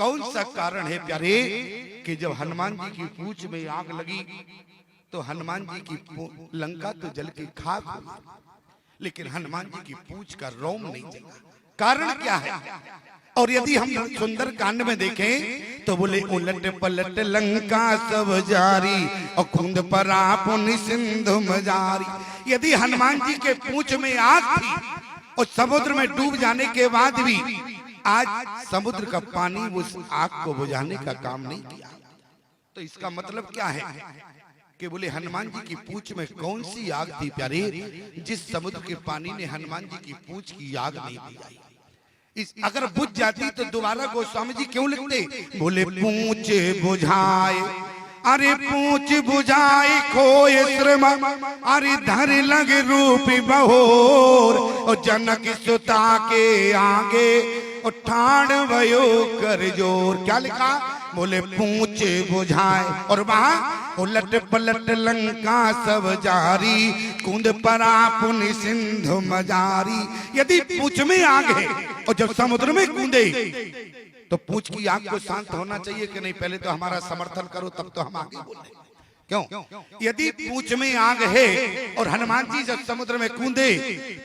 कौन सा कारण है प्यारे कि जब हनुमान जी की पूंछ में आग लगी तो हनुमान जी की लंका तो जल के खाक हो गई, लेकिन हनुमान जी की पूंछ का रोम नहीं जला। कारण क्या है? और यदि हम सुंदर कांड में देखें तो बोले उलट पलट लंका सब जारी और खूंद पर पुनि सिंधु मजारी। यदि हनुमान जी के पूंछ में आग थी और समुद्र में डूब जाने के बाद भी आज समुद्र का पानी उस आग को बुझाने का काम नहीं किया, तो इसका मतलब क्या है कि बोले हनुमान जी की पूंछ में कौन सी आग थी प्यारे जिस समुद्र के पानी ने हनुमान जी की पूंछ की आग नहीं बुझाई। अगर बुझ जाती तो दोबारा गोस्वामी जी क्यों लिखते? बोले पूंछ बुझाए, अरे पूंछ बुझाए खोए श्रम, अरे धर लग रूप बहोर और जनक सुता के आगे और ठाण भयो कर जोर। क्या लिखा? बोले पूंछ बुझाए और वहां उलट पलट लंका सब जारी कुंद परा पुनि सिंधु मजारी। यदि पूंछ में आग है और जब समुद्र में कूदे तो पूंछ की आग को शांत होना चाहिए कि नहीं? पहले तो हमारा समर्थन करो तब तो हम आगे बोले। क्यों? यदि पूंछ में आग है और हनुमान जी जब समुद्र में कूदे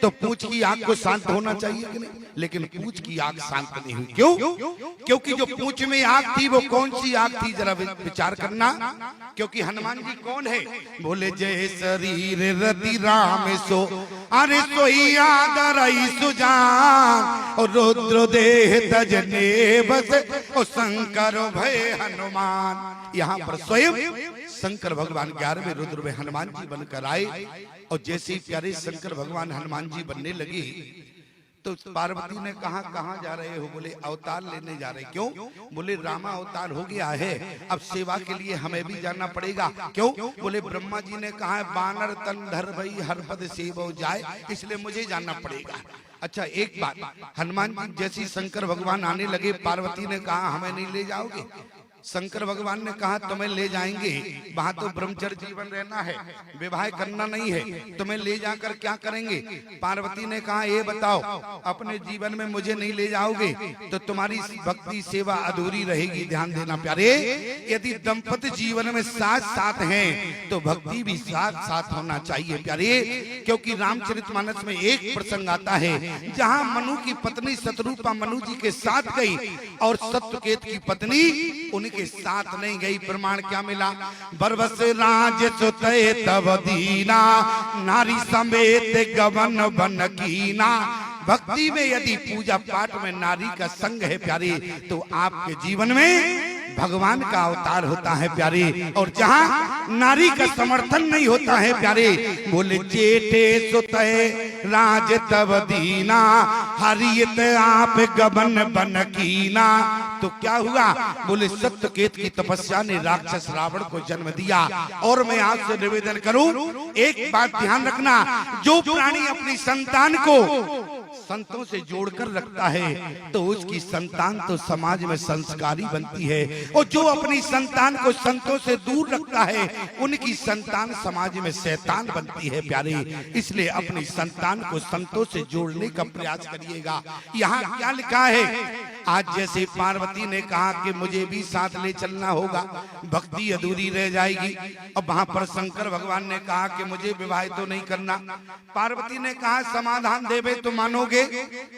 तो पूंछ की आग को शांत होना चाहिए कि नहीं? लेकिन पूंछ की आग शांत नहीं हुई। क्यों? क्योंकि जो पूंछ में आग थी वो कौन सी आग थी? जरा विचार करना। क्योंकि हनुमान जी कौन है? बोले जय शरीर रति राम सो, अरे सोई आदर सुजान और रुद्र देह तजने बस और शंकर भय हनुमान। यहाँ पर स्वयं शंकर भगवान 11वें रुद्र में हनुमान जी बनकर आए और जैसे ही प्यारे शंकर भगवान हनुमान जी बनने लगे तो पार्वती ने कहा कहाँ जा रहे हो? बोले अवतार लेने जा रहे। क्यों? बोले रामा अवतार हो गया है, अब सेवा के लिए हमें भी जाना पड़ेगा। क्यों? बोले ब्रह्मा जी ने कहा बानर तन धर भई हर पद सेवा जाए, इसलिए मुझे जाना पड़ेगा। अच्छा एक बात, हनुमान जी जैसी शंकर भगवान आने लगे पार्वती ने कहा हमें नहीं ले जाओगे? शंकर भगवान ने कहा तुम्हें ले जाएंगे, वहां तो ब्रह्मचर्य जीवन रहना है, विवाह करना नहीं है, तुम्हें ले जाकर क्या करेंगे? पार्वती ने कहा ये बताओ अपने जीवन में मुझे नहीं ले जाओगे तो तुम्हारी भक्ति सेवा अधूरी रहेगी। ध्यान देना प्यारे, यदि दंपति जीवन में साथ साथ हैं तो भक्ति भी साथ साथ होना चाहिए प्यारे। क्योंकि रामचरितमानस में एक प्रसंग आता है जहाँ मनु की पत्नी शत्रुपा मनु जी के साथ गई और सत्यकेत की पत्नी उनके साथ नहीं गई। प्रमाण क्या मिला? बरबस राज सुतय तब दीना नारी समेत गवन बन कीना। भक्ति में यदि पूजा पाठ में नारी का संग है प्यारे तो आपके जीवन में भगवान का अवतार होता है प्यारे। और जहाँ नारी का समर्थन नहीं होता है प्यारे, बोले जेठे सुतय राज तब दीना हरियत आप गबन बन कीना। तो क्या हुआ? बोले सत्यकेत की तपस्या ने राक्षस रावण को जन्म दिया। और मैं आपसे निवेदन करूं, एक बात ध्यान रखना, जो प्राणी अपनी संतान को संतों से जोड़कर रखता है तो उसकी संतान तो समाज में संस्कारी बनती है, और जो अपनी संतान को संतों से दूर रखता है उनकी संतान समाज में शैतान बनती है प्यारे। इसलिए अपनी संतान को संतों से जोड़ने का प्रयास करिएगा। यहाँ क्या लिखा है? आज जैसे पार्वती ने कहा कि मुझे भी साथ ले चलना होगा, भक्ति अधूरी रह जाएगी। अब वहां पर शंकर भगवान ने कहा कि मुझे विवाह तो नहीं करना। पार्वती ने कहा समाधान देवे तो मानोगे?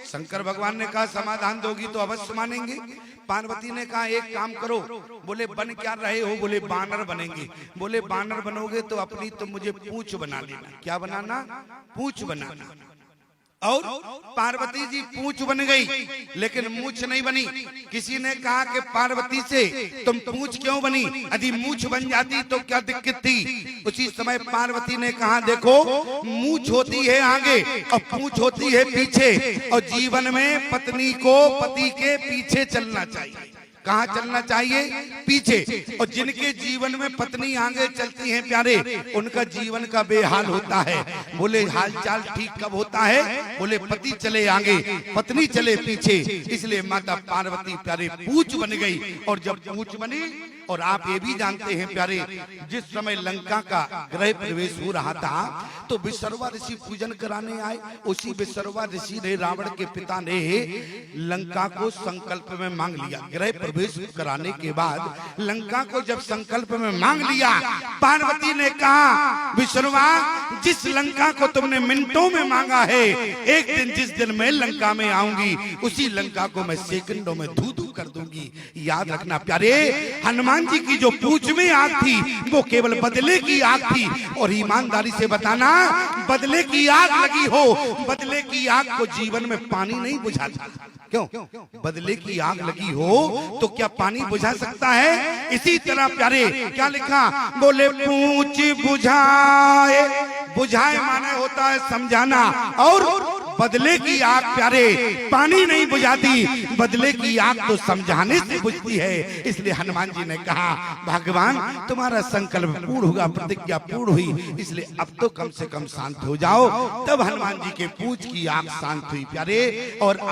शंकर भगवान ने कहा समाधान दोगी तो अवश्य मानेंगे। पार्वती ने कहा एक काम करो। बोले बन क्या रहे हो? बोले बानर बनेंगे। बोले बानर बनोगे तो अपनी तो मुझे पूंछ बना लेना। क्या बनाना? पूंछ बनाना। और पार्वती जी पूंछ बन गई लेकिन मूछ नहीं बनी। किसी ने कहा कि पार्वती से तुम पूंछ क्यों बनी? यदि मूछ बन जाती तो क्या दिक्कत थी? उसी समय पार्वती ने कहा देखो मूछ होती है आगे और पूंछ होती है पीछे, और जीवन में पत्नी को पति के पीछे चलना चाहिए। कहाँ चलना चाहिए? पीछे। और जिनके जीवन में पत्नी आगे चलती है प्यारे, उनका जीवन का बेहाल होता है। बोले हालचाल ठीक कब होता है? बोले पति चले आगे पत्नी चले पीछे। इसलिए माता पार्वती प्यारे पूंछ बन गई, और जब पूंछ बनी और आप ये भी जानते हैं प्यारे, जिस समय लंका का गृह प्रवेश हो रहा था तो विश्रवा ऋषि पूजन कराने आए। उसी विश्रवा ऋषि ने, रावण के पिता ने, लंका को संकल्प में मांग लिया। गृह प्रवेश कराने के बाद लंका को जब संकल्प में मांग लिया, पार्वती ने कहा, विश्रवा, जिस लंका को तुमने मिनटों में मांगा है, एक दिन जिस दिन मैं लंका में आऊंगी, उसी लंका को मैं सेकंडों में धू धू कर दूंगी। याद रखना प्यारे, हनुमान जी की जो पूंछ में आग थी वो केवल बदले की आग थी। और ईमानदारी से बताना, बदले की आग लगी हो, बदले की आग को जीवन में पानी नहीं बुझाता। क्यों? बदले की आग लगी हो तो क्या पानी बुझा सकता है? इसी तरह प्यारे क्या लिखा, बोले पूंछ बुझाए, बुझाए माने होता है समझाना, और बदले की आग प्यारे पानी नहीं बुझाती, बदले की आग तो समझाने से बुझती है। इसलिए हनुमान जी ने कहा, भगवान तुम्हारा संकल्प पूर्ण होगा, प्रतिज्ञा पूर्ण हुई, इसलिए अब तो कम से कम शांत हो जाओ। तब हनुमान जी के पूंछ की आग शांत हुई प्यारे। और